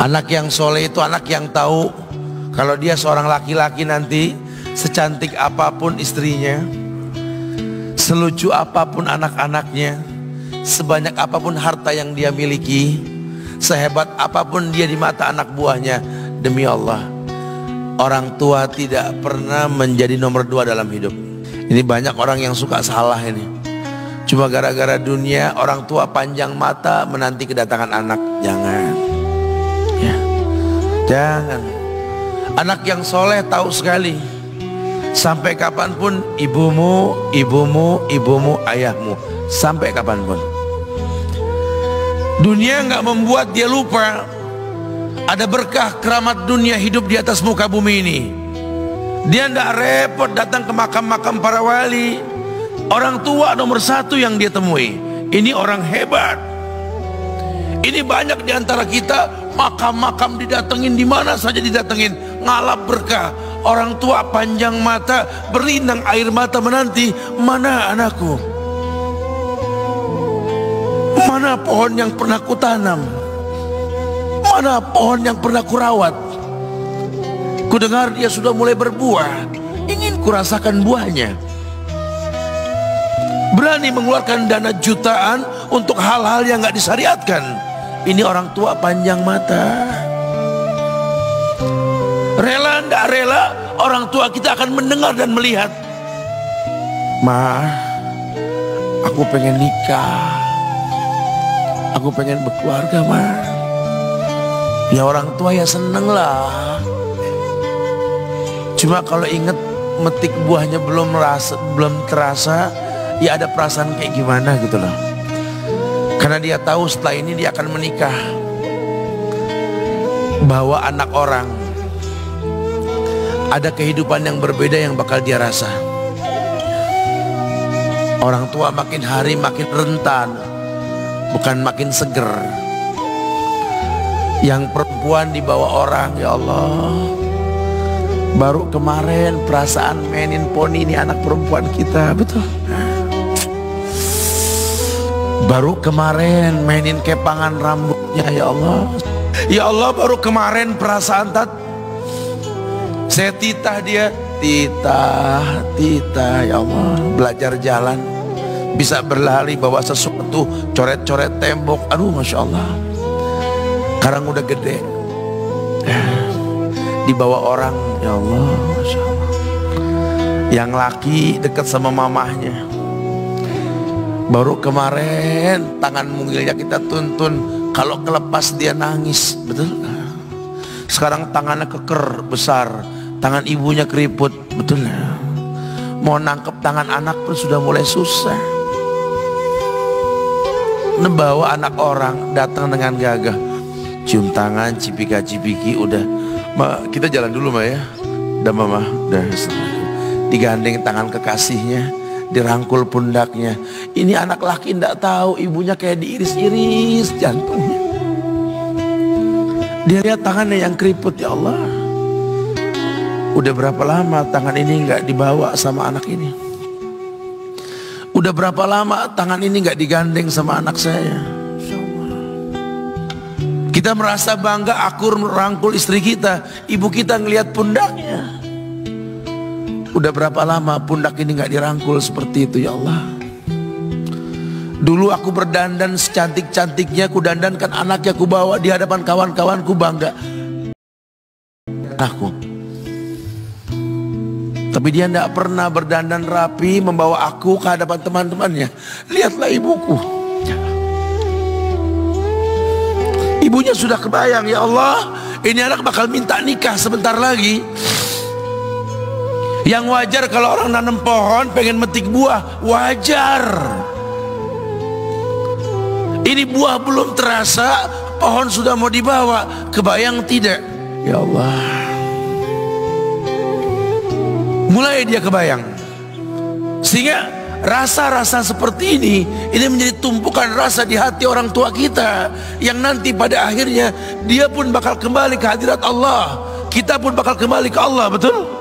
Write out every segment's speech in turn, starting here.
Anak yang soleh itu anak yang tahu kalau dia seorang laki-laki nanti, secantik apapun istrinya, selucu apapun anak-anaknya, sebanyak apapun harta yang dia miliki, sehebat apapun dia di mata anak buahnya, demi Allah, orang tua tidak pernah menjadi nomor 2 dalam hidup. Ini banyak orang yang suka salah ini. Cuma gara-gara dunia, orang tua panjang mata menanti kedatangan anak. Jangan ya, jangan. Anak yang soleh tahu sekali, sampai kapanpun ibumu, ayahmu, sampai kapanpun. Dunia nggak membuat dia lupa ada berkah keramat dunia hidup di atas muka bumi ini. Dia nggak repot datang ke makam-makam para wali. Orang tua nomor 1 yang dia temui. Ini orang hebat. Ini banyak di antara kita, makam-makam didatengin, di mana saja didatengin, ngalap berkah. Orang tua panjang mata, berlinang air mata menanti, mana anakku? Mana pohon yang pernah kutanam? Mana pohon yang pernah kurawat? Kudengar dia sudah mulai berbuah, ingin kurasakan buahnya. Berani mengeluarkan dana jutaan untuk hal-hal yang gak disyariatkan. Ini orang tua panjang mata. Rela ndak rela, orang tua kita akan mendengar dan melihat. Ma, aku pengen nikah, aku pengen berkeluarga, Ma. Ya orang tua ya seneng lah. Cuma kalau inget metik buahnya belum terasa, ya ada perasaan kayak gimana gitu loh. Karena dia tahu setelah ini dia akan menikah, bahwa anak orang ada kehidupan yang berbeda yang bakal dia rasa. Orang tua makin hari makin rentan, bukan makin seger. Yang perempuan dibawa orang, ya Allah. Baru kemarin perasaan mainin poni, ini anak perempuan kita, betul. Baru kemarin mainin kepangan rambutnya, ya Allah. Ya Allah, baru kemarin perasaan saya titah dia, titah, ya Allah. Belajar jalan, bisa berlari bawa sesuatu, coret-coret tembok, aduh Masya Allah. Sekarang udah gede, dibawa orang, ya Allah, Masya Allah. Yang laki dekat sama mamahnya. Baru kemarin tangan mungilnya kita tuntun, kalau kelepas dia nangis, betul. Sekarang tangannya keker besar, tangan ibunya keriput, betul. Mau nangkep tangan anak pun sudah mulai susah. Nebawa anak orang datang dengan gagah, cium tangan, cipika-cipiki, udah. Ma, kita jalan dulu Ma ya. Udah Mama, udah. Digandeng tangan kekasihnya, dirangkul pundaknya. Ini anak laki ndak tahu ibunya kayak diiris-iris jantungnya. Dia lihat tangannya yang keriput, ya Allah. Udah berapa lama tangan ini nggak dibawa sama anak ini? Udah berapa lama tangan ini nggak digandeng sama anak saya? Kita merasa bangga akur merangkul istri kita, ibu kita ngelihat pundaknya. Udah berapa lama pundak ini nggak dirangkul seperti itu, ya Allah. Dulu aku berdandan secantik-cantiknya, ku dandankan anaknya, ku bawa di hadapan kawan-kawanku, bangga anakku. Tapi dia tidak pernah berdandan rapi membawa aku ke hadapan teman-temannya. Lihatlah ibuku. Ibunya sudah kebayang, ya Allah, ini anak bakal minta nikah sebentar lagi. Yang wajar kalau orang nanam pohon pengen metik buah, wajar. Ini buah belum terasa, pohon sudah mau dibawa. Kebayang tidak? Ya Allah. Mulai dia kebayang. Sehingga rasa-rasa seperti ini menjadi tumpukan rasa di hati orang tua kita, yang nanti pada akhirnya dia pun bakal kembali ke hadirat Allah, kita pun bakal kembali ke Allah, betul?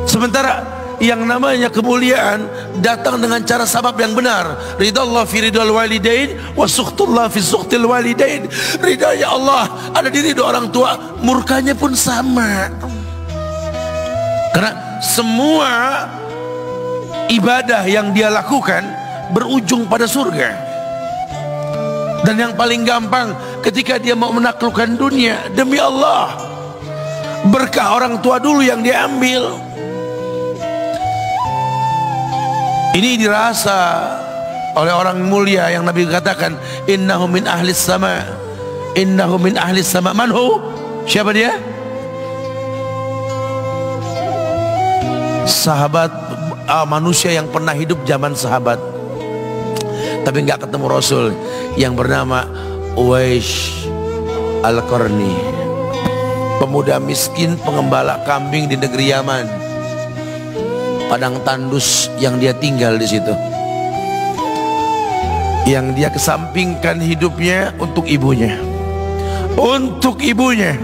Sementara yang namanya kemuliaan datang dengan cara sabab yang benar. Ridallah fi ridal walidain wa sukhtullah fi sukhtil walidain. Ridha Allah ada di ridho orang tua, murkanya pun sama. Karena semua ibadah yang dia lakukan berujung pada surga. Dan yang paling gampang ketika dia mau menaklukkan dunia, demi Allah, berkah orang tua dulu yang dia ambil. Ini dirasa oleh orang mulia yang Nabi katakan, innahu min ahlis sama, innahu min ahlis sama. Manhu? Siapa dia? Sahabat, manusia yang pernah hidup zaman sahabat tapi nggak ketemu Rasul, yang bernama Uwais Al-Qarni, pemuda miskin pengembala kambing di negeri Yaman. Padang tandus yang dia tinggal di situ, yang dia kesampingkan hidupnya untuk ibunya, untuk ibunya.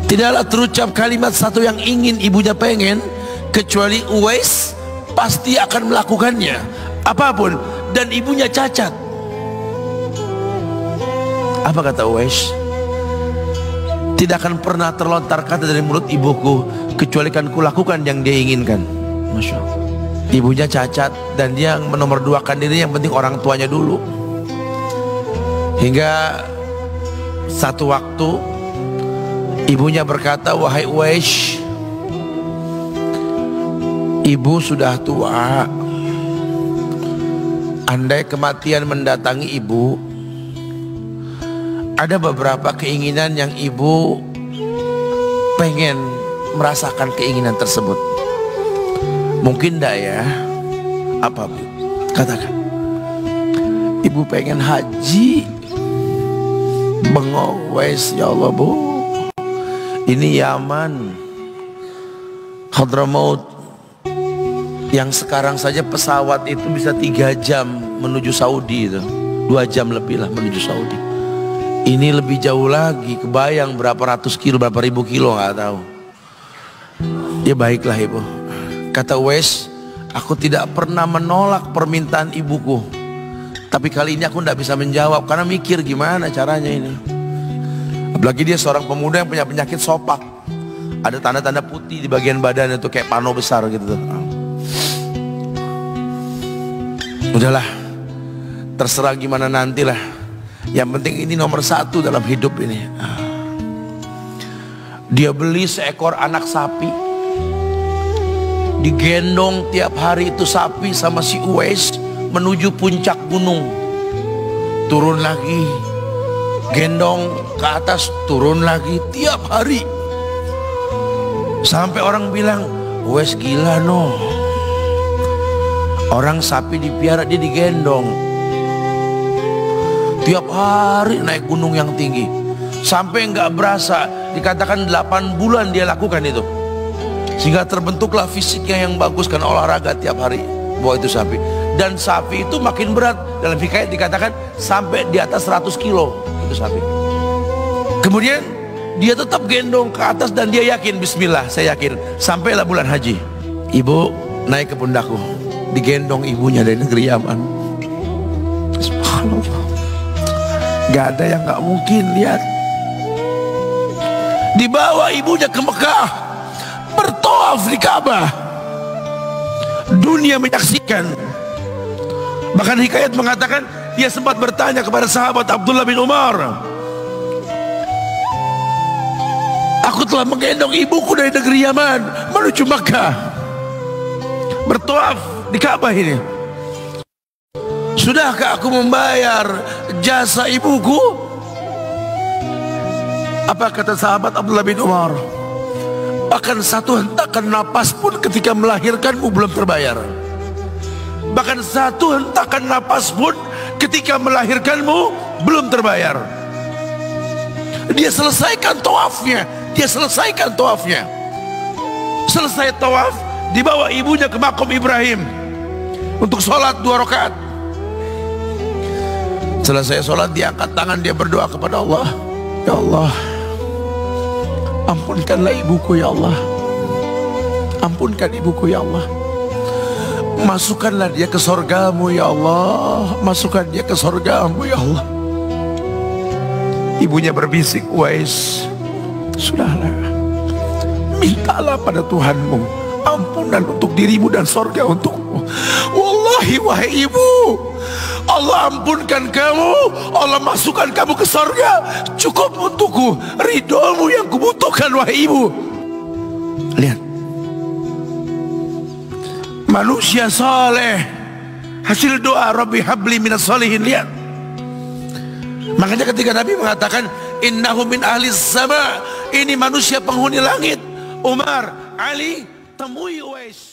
Tidaklah terucap kalimat satu yang ingin ibunya pengen, kecuali Uwais pasti akan melakukannya apapun, dan ibunya cacat. Apa kata Uwais? Tidak akan pernah terlontar kata dari mulut ibuku kecuali kan kulakukan yang dia inginkan. Masya Allah. Ibunya cacat dan dia menomorduakan diri, yang penting orang tuanya dulu. Hingga satu waktu ibunya berkata, wahai Uwais, ibu sudah tua. Andai kematian mendatangi ibu, ada beberapa keinginan yang ibu pengen merasakan keinginan tersebut. Mungkin enggak ya? Apa Bu? Katakan. Ibu pengen haji. Bengong, Uwais, ya Allah Bu, ini Yaman, Hadramaut, yang sekarang saja pesawat itu bisa 3 jam menuju Saudi itu, 2 jam lebih lah menuju Saudi. Ini lebih jauh lagi, kebayang berapa ratus kilo, berapa ribu kilo nggak tahu. Ya baiklah ibu, kata Uwais, aku tidak pernah menolak permintaan ibuku, tapi kali ini aku tidak bisa menjawab karena mikir gimana caranya ini. Apalagi dia seorang pemuda yang punya penyakit sopak, ada tanda-tanda putih di bagian badan itu kayak pano besar gitu. Udahlah, terserah gimana nantilah. Yang penting ini nomor 1 dalam hidup ini. Dia beli seekor anak sapi, digendong tiap hari itu sapi sama si Uwais menuju puncak gunung, turun lagi, gendong ke atas, turun lagi tiap hari, sampai orang bilang, Uwais gila no. Orang sapi dipiara, dia digendong tiap hari naik gunung yang tinggi, sampai nggak berasa, dikatakan 8 bulan dia lakukan itu, sehingga terbentuklah fisiknya yang bagus karena olahraga tiap hari bawa itu sapi. Dan sapi itu makin berat, dalam hikayat dikatakan sampai di atas 100 kilo itu sapi. Kemudian dia tetap gendong ke atas dan dia yakin, bismillah saya yakin, sampailah bulan haji, ibu naik ke pundakku, digendong ibunya dari negeri Yaman. Subhanallah, gak ada yang gak mungkin. Lihat, dibawa ibunya ke Mekah, bertawaf di Ka'bah, dunia menyaksikan. Bahkan hikayat mengatakan dia sempat bertanya kepada sahabat Abdullah bin Umar, aku telah menggendong ibuku dari negeri Yaman menuju Mekah, bertawaf di Ka'bah ini, sudahkah aku membayar jasa ibuku? Apa kata sahabat Abdullah bin Umar? Bahkan satu hentakan napas pun ketika melahirkanmu belum terbayar. Bahkan satu hentakan napas pun ketika melahirkanmu belum terbayar. Dia selesaikan tawafnya, dia selesaikan tawafnya. Selesai tawaf, dibawa ibunya ke makam Ibrahim untuk sholat 2 rakaat. Selesai sholat, dia angkat tangan, dia berdoa kepada Allah, ya Allah, ampunkanlah ibuku ya Allah. Ampunkan ibuku ya Allah. Masukkanlah dia ke sorgamu ya Allah. Masukkan dia ke sorgamu ya Allah. Ibunya berbisik, Uwais, sudahlah, mintalah pada Tuhanmu ampunan untuk dirimu dan sorga untukmu. Wallahi wahai ibu, Allah ampunkan kamu, Allah masukkan kamu ke sorga, cukup untukku ridhomu yang kubutuhkan wahai ibu. Lihat, manusia saleh, hasil doa Rabbi habli minas solihin. Lihat, makanya ketika Nabi mengatakan innahu min ahli sama, ini manusia penghuni langit, Umar, Ali, temui Uwais.